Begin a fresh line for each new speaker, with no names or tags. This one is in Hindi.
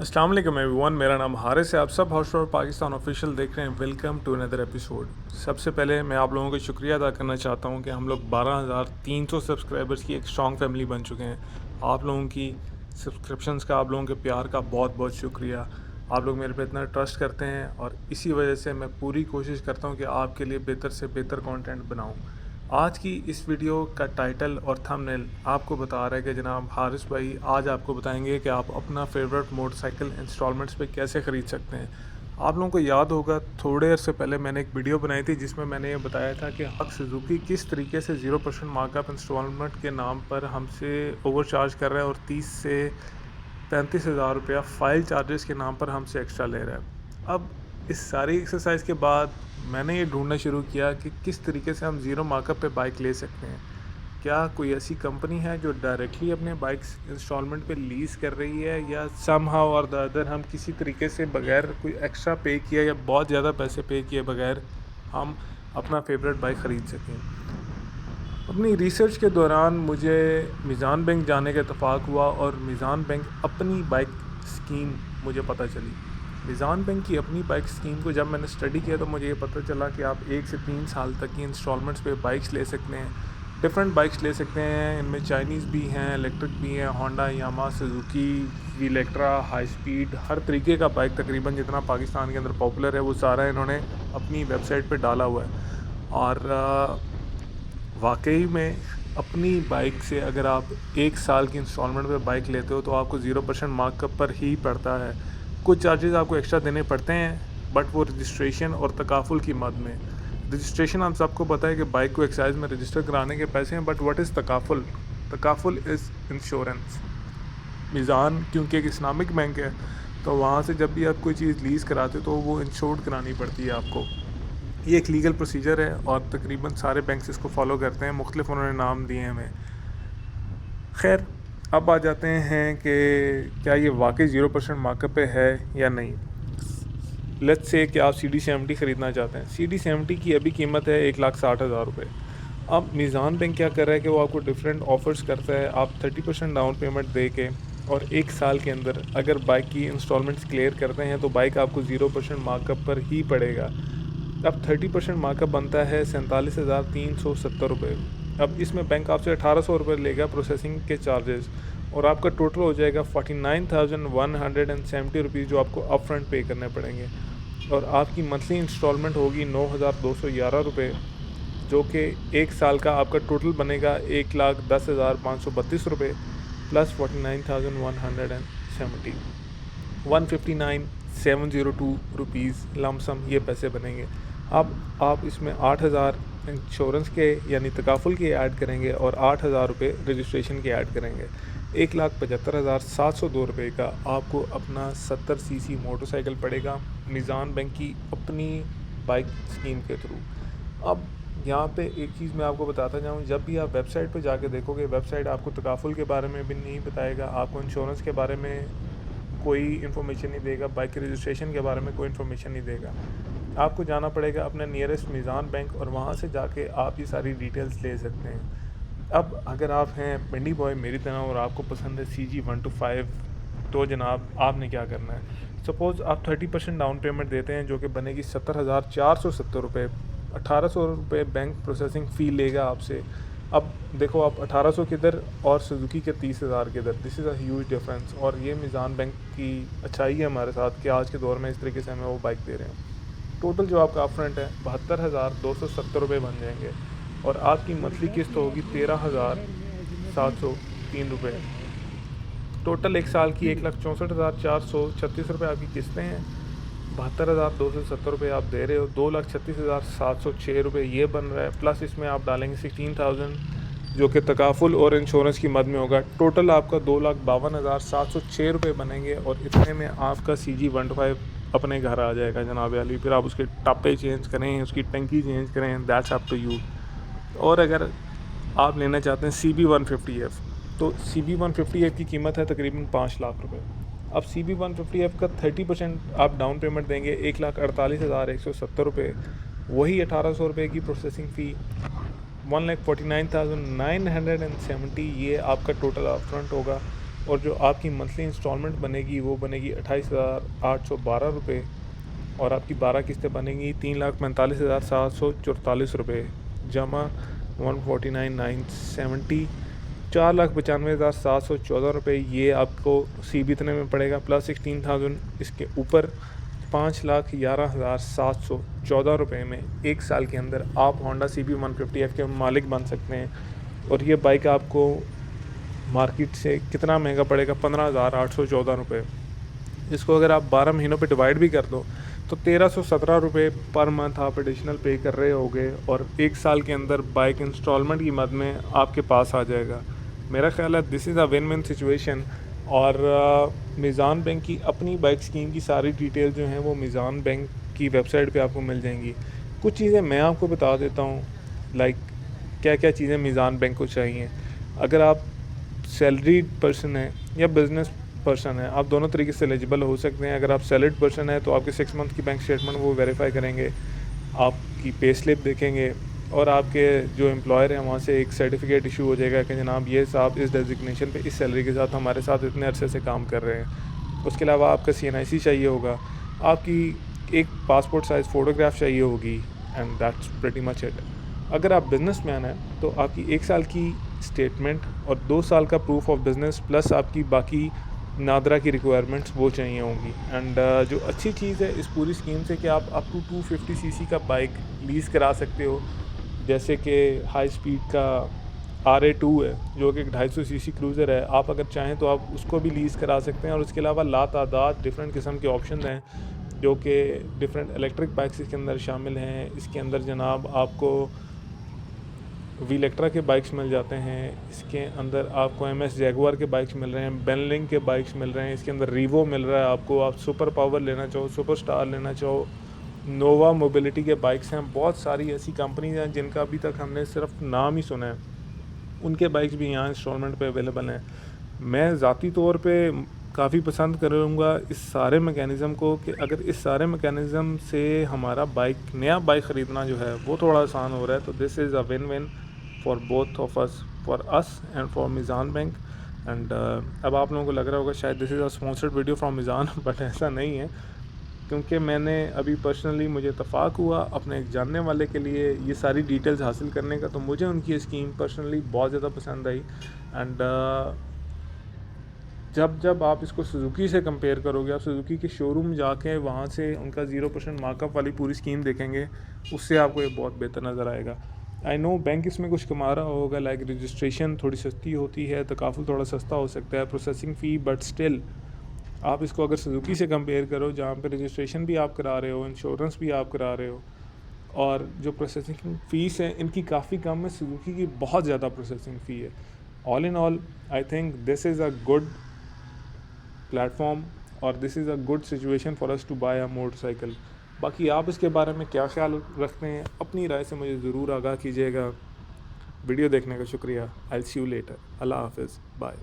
अस्सलाम वालेकुम एवरीवन, मेरा नाम हारिस है। आप सब हॉट स्टार पाकिस्तान ऑफिशियल देख रहे हैं। Welcome to another episode. सबसे पहले मैं आप लोगों को शुक्रिया अदा करना चाहता हूं कि हम लोग 12,300 सब्सक्राइबर्स की एक स्ट्रॉन्ग फैमिली बन चुके हैं। आप लोगों की सब्सक्रिप्शंस का, आप लोगों के प्यार का बहुत बहुत शुक्रिया। आप लोग मेरे पे इतना ट्रस्ट करते हैं और इसी वजह से मैं पूरी कोशिश करता हूँ कि आपके लिए बेहतर से बेहतर कंटेंट बनाऊँ। आज की इस वीडियो का टाइटल और थंबनेल आपको बता रहा है कि जनाब हारिस भाई आज आपको बताएंगे कि आप अपना फेवरेट मोटरसाइकिल इंस्टॉलमेंट्स पे कैसे ख़रीद सकते हैं। आप लोगों को याद होगा थोड़े अरसे पहले मैंने एक वीडियो बनाई थी जिसमें मैंने ये बताया था कि हक सुजुकी किस तरीके से 0% मार्कअप इंस्टॉलमेंट के नाम पर हमसे ओवर चार्ज कर रहा है और 30 से 35,000 रुपया फ़ाइल चार्जेस के नाम पर हमसे एक्स्ट्रा ले रहा है। अब इस सारी एक्सरसाइज के बाद मैंने ये ढूंढना शुरू किया कि किस तरीके से हम ज़ीरो मार्कअप पे बाइक ले सकते हैं। क्या कोई ऐसी कंपनी है जो डायरेक्टली अपने बाइक्स इंस्टॉलमेंट पे लीज़ कर रही है, या समहाउ और द अदर हम किसी तरीके से बगैर कोई एक्स्ट्रा पे किया या बहुत ज़्यादा पैसे पे किए बगैर हम अपना फेवरेट बाइक ख़रीद सकें। अपनी रिसर्च के दौरान मुझे मीज़ान बैंक जाने का इत्तेफाक हुआ और मीज़ान बैंक अपनी बाइक स्कीम मुझे पता चली। मीज़ान बैंक की अपनी बाइक स्कीम को जब मैंने स्टडी किया तो मुझे ये पता चला कि आप 1 से 3 साल तक की इंस्टॉलमेंट्स पे बाइक्स ले सकते हैं। डिफरेंट बाइक्स ले सकते हैं, इनमें चाइनीज़ भी हैं, इलेक्ट्रिक भी हैं, होंडा, यामाहा, सुजुकी, विलेक्ट्रा, हाई स्पीड, हर तरीके का बाइक तकरीबन जितना पाकिस्तान के अंदर पॉपुलर है वो सारा इन्होंने अपनी वेबसाइट पे डाला हुआ है। और वाकई में अपनी बाइक से अगर आप 1 साल की इंस्टॉलमेंट पे बाइक लेते हो तो आपको 0% मार्कअप पर ही पड़ता है। कुछ चार्जेस आपको एक्स्ट्रा देने पड़ते हैं बट वो रजिस्ट्रेशन और तकाफुल की मद में। रजिस्ट्रेशन हम सबको पता है कि बाइक को एक्साइज में रजिस्टर कराने के पैसे हैं, बट व्हाट इज़ तकाफुल? तकाफुल इज़ इंश्योरेंस। मीज़ान क्योंकि एक इस्लामिक बैंक है तो वहाँ से जब भी आप कोई चीज़ लीज़ कराते हो तो वो इंश्योर्ड करानी पड़ती है आपको। ये एक लीगल प्रोसीजर है और तकरीबन सारे बैंक्स इसको फॉलो करते हैं, मुख्तलिफ उन्होंने नाम दिए हैं हमें। खैर, अब आ जाते हैं कि क्या ये वाकई 0% मार्कअप पे है या नहीं। लेट्स से कि आप CD70 ख़रीदना चाहते हैं। CD70 की अभी कीमत है 1,60,000 रुपये। अब मीज़ान बैंक क्या कर रहा है कि वो आपको डिफरेंट ऑफ़र्स करता है। आप 30% डाउन पेमेंट दे के और 1 साल के अंदर अगर बाइक की इंस्टॉलमेंट्स क्लियर करते हैं तो बाइक आपको 0% मार्कअप पर ही पड़ेगा। अब 30% मार्कअप बनता है 47,370 रुपये। अब इसमें बैंक आपसे 1,800 रुपये लेगा प्रोसेसिंग के चार्जेस और आपका टोटल हो जाएगा 49,170 रुपीज़ जो आपको अप फ्रंट पे करने पड़ेंगे। और आपकी मंथली इंस्टॉलमेंट होगी 9,211 रुपये, जो कि 1 साल का आपका टोटल बनेगा 1,10,532 रुपये प्लस 49,170 159,702 रुपीज़ लमसम ये पैसे बनेंगे। अब आप इसमें 8,000 इंश्योरेंस के यानी तकाफुल के ऐड करेंगे और 8,000 रुपये रजिस्ट्रेशन के ऐड करेंगे। 1,75,702 रुपये का आपको अपना 70 सीसी मोटरसाइकिल पड़ेगा मीज़ान बैंक की अपनी बाइक स्कीम के थ्रू। अब यहाँ पे एक चीज़ मैं आपको बताता जाऊँ, जब भी आप वेबसाइट पे जाके देखोगे, वेबसाइट आपको तकाफुल के बारे में भी नहीं बताएगा, आपको इंश्योरेंस के बारे में कोई इन्फॉर्मेशन नहीं देगा, बाइक के रजिस्ट्रेशन के बारे में कोई इन्फॉर्मेशन नहीं देगा। आपको जाना पड़ेगा अपने नियरेस्ट मीज़ान बैंक और वहाँ से जाके आप ये सारी डिटेल्स ले सकते हैं। अब अगर आप हैं पिंडी बॉय मेरी तरह और आपको पसंद है CG125 तो जनाब आपने क्या करना है। सपोज़ आप 30% डाउन पेमेंट देते हैं जो कि बनेगी 70,470 रुपये। 1,800 रुपये बैंक प्रोसेसिंग फ़ी लेगा आपसे। अब देखो आप 1,800 किधर और सुजुकी के 30,000 किधर, this is a huge difference. और ये मीज़ान बैंक की अच्छाई है हमारे साथ कि आज के दौर में इस तरीके से हमें वो बाइक दे रहे हैं। टोटल जो आपका अपफ्रंट है 72,270 रुपये बन जाएंगे और आपकी मंथली किस्त होगी 13,703 रुपये। टोटल 1 साल की 1,64,436 रुपये आपकी किस्तें हैं। 72,270 रुपये आप दे रहे हो, 2,36,706 रुपये ये बन रहा है। प्लस इसमें आप डालेंगे 16,000 जो कि तकाफुल और इंश्योरेंस की मद में होगा। टोटल आपका 2,52,706 रुपये बनेंगे और इतने में आपका CG125 अपने घर आ जाएगा जनाब अली। फिर आप उसके टप्पे चेंज करें, उसकी टंकी चेंज करें, दैट्स अप टू यू। और अगर आप लेना चाहते हैं CB150F तो CB150F की कीमत है तकरीबन 5 लाख रुपए। अब CB150F का 30% आप डाउन पेमेंट देंगे 1,48,170 रुपये, वही 1,800 रुपये की प्रोसेसिंग फ़ी, 1,49,970 ये आपका टोटल अपफ्रंट होगा। और जो आपकी मंथली इंस्टॉलमेंट बनेगी वो बनेगी 28,812 रुपये, और आपकी 12 किस्तें बनेंगी 3,45,744 रुपये, जमा 149,970, 4,95,714 रुपये ये आपको CB इतने में पड़ेगा, प्लस 16,000 इसके ऊपर 5,11,714 रुपये में 1 साल के अंदर आप होंडा CB 150F के मालिक बन सकते हैं। और ये बाइक आपको मार्केट से कितना महंगा पड़ेगा, 15,814 रुपये। इसको अगर आप 12 महीनों पे डिवाइड भी कर दो तो 1,317 रुपये पर मंथ आप एडिशनल पे कर रहे होगे, और 1 साल के अंदर बाइक इंस्टॉलमेंट की मद में आपके पास आ जाएगा। मेरा ख्याल है this is a win win situation. और मीज़ान बैंक की अपनी बाइक स्कीम की सारी डिटेल जो हैं वो मीज़ान बैंक की वेबसाइट पे आपको मिल जाएंगी। कुछ चीज़ें मैं आपको बता देता हूँ, लाइक क्या क्या चीज़ें मीज़ान बैंक को चाहिए। अगर आप सैलरीड पर्सन है या बिज़नेस पर्सन है, आप दोनों तरीके से एलिजिबल हो सकते हैं। अगर आप सैलरीड पर्सन है तो आपके 6 मंथ की बैंक स्टेटमेंट वो वेरीफाई करेंगे, आपकी पे स्लिप देखेंगे, और आपके जो एम्प्लॉयर हैं वहाँ से एक सर्टिफिकेट इशू हो जाएगा कि जनाब ये साहब इस डेजिग्नेशन पे इस सैलरी के साथ हमारे साथ इतने अरसे से काम कर रहे हैं। उसके अलावा आपका CNIC चाहिए होगा, आपकी एक पासपोर्ट साइज़ फ़ोटोग्राफ चाहिए होगी, and that's pretty much it. अगर आप बिजनेसमैन हैं तो आपकी 1 साल की स्टेटमेंट और 2 साल का प्रूफ ऑफ बिज़नेस प्लस आपकी बाकी नादरा की रिक्वायरमेंट्स वो चाहिए होंगी। एंड जो अच्छी चीज़ है इस पूरी स्कीम से कि आप अप टू 250 सीसी का बाइक लीज़ करा सकते हो, जैसे कि हाई स्पीड का RA2 है जो कि 250 सीसी क्रूज़र है। आप अगर चाहें तो आप उसको भी लीज़ करा सकते हैं। और उसके अलावा लातादाद डिफरेंट किस्म के ऑप्शन हैं जो कि डिफरेंट इलेक्ट्रिक बाइक्स इसके अंदर शामिल हैं। इसके अंदर जनाब आपको विलेक्ट्रा के बाइक्स मिल जाते हैं, इसके अंदर आपको MS जैगुआर के बाइक्स मिल रहे हैं, बेनलिंग के बाइक्स मिल रहे हैं, इसके अंदर रीवो मिल रहा है आपको। आप सुपर पावर लेना चाहो, सुपर स्टार लेना चाहो, नोवा मोबिलिटी के बाइक्स हैं। बहुत सारी ऐसी कंपनीज हैं जिनका अभी तक हमने सिर्फ नाम ही सुना है, उनके बाइक्स भी यहाँ इंस्टॉलमेंट पे अवेलेबल हैं। मैं ज़ाती तौर पे काफ़ी पसंद करूँगा इस सारे मैकेनिज़्म को कि अगर इस सारे मैकेनिज़्म से हमारा नया बाइक ख़रीदना जो है वो थोड़ा आसान हो रहा है, तो this is a win win for both of us, for us and for Meezan bank. And अब आप लोगों को लग रहा होगा शायद this is a sponsored video from Meezan, but ऐसा नहीं है, क्योंकि मैंने अभी पर्सनली मुझे इत्तफ़ाक़ हुआ अपने एक जानने वाले के लिए ये सारी डिटेल्स हासिल करने का, तो मुझे उनकी स्कीम पर्सनली बहुत ज़्यादा पसंद आई। एंड जब आप इसको सुजुकी से कंपेयर करोगे, आप सुजुकी के शोरूम जाके वहाँ से उनका 0% मार्कअप वाली पूरी स्कीम देखेंगे, उससे आपको ये बहुत बेहतर नज़र आएगा। आई नो बैंक इसमें कुछ कमा रहा होगा, लाइक रजिस्ट्रेशन थोड़ी सस्ती होती है, तकाफुल थोड़ा सस्ता हो सकता है, प्रोसेसिंग फ़ी, बट स्टिल आप इसको अगर सुजुकी से कंपेयर करो जहाँ पे रजिस्ट्रेशन भी आप करा रहे हो, इंश्योरेंस भी आप करा रहे हो, और जो प्रोसेसिंग फ़ीस है इनकी काफ़ी कम है, सुजुकी की बहुत ज़्यादा प्रोसेसिंग फ़ी है। All in all I think this is a good platform और this is a good situation for us to buy a motorcycle. बाकी आप इसके बारे में क्या ख्याल रखते हैं, अपनी राय से मुझे ज़रूर आगाह कीजिएगा। वीडियो देखने का शुक्रिया। I will see you later. अल्लाह हाफिज़, बाय।